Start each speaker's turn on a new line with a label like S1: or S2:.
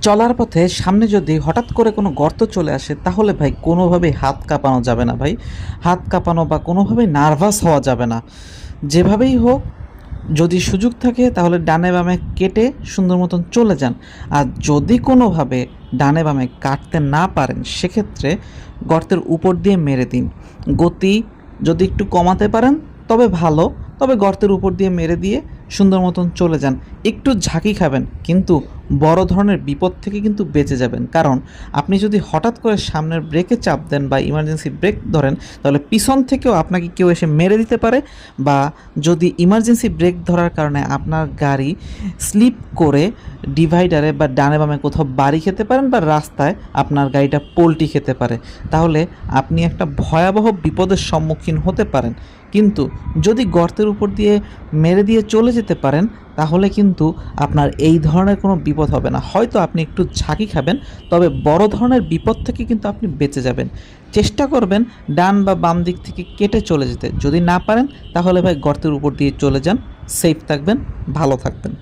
S1: চলার পথে সামনে যদি হঠাৎ করে কোনো গর্ত চলে আসে তাহলে ভাই কোনোভাবেই হাত কাঁপানো যাবে না ভাই। হাত কাঁপানো বা কোনোভাবেই নার্ভাস হওয়া যাবে না। যেভাবেই হোক, যদি সুযোগ থাকে তাহলে ডানে বামে কেটে সুন্দর মতন চলে যান। আর যদি কোনোভাবে ডানে বামে কাটতে না পারেন সেক্ষেত্রে গর্তের উপর দিয়ে মেরে দিন। গতি যদি একটু কমাতে পারেন তবে ভালো, তবে গর্তের উপর দিয়ে মেরে দিয়ে সুন্দর মতন চলে যান। একটু ঝাঁকি খাবেন কিন্তু বড় ধরনের বিপদ থেকে কিন্তু বেঁচে যাবেন, কারণ আপনি যদি হঠাৎ করে সামনের ব্রেকে চাপ দেন বা ইমার্জেন্সি ব্রেক ধরেন তাহলে পিছন থেকেও আপনাকে কেউ এসে মেরে দিতে পারে, বা যদি ইমার্জেন্সি ব্রেক ধরার কারণে আপনার গাড়ি স্লিপ করে ডিভাইডারে বা ডানে বামে কোথাও বাড়ি খেতে পারেন বা রাস্তায় আপনার গাড়িটা পোল্টি খেতে পারে, তাহলে আপনি একটা ভয়াবহ বিপদের সম্মুখীন হতে পারেন। কিন্তু যদি গর্তের উপর দিয়ে মেরে দিয়ে চলে যেতে পারেন তাহলে কিন্তু আপনার এই ধরনের কোনো বিপদ হবে না। হয়তো আপনি একটু ঝাঁকি খাবেন, তবে বড় ধরনের বিপদ থেকে কিন্তু আপনি বেঁচে যাবেন। চেষ্টা করবেন ডান বা বাম দিক থেকে কেটে চলে যেতে। যদি না পারেন তাহলে ভাই গর্তের উপর দিয়ে চলে যান। সেফ থাকবেন, ভালো থাকবেন।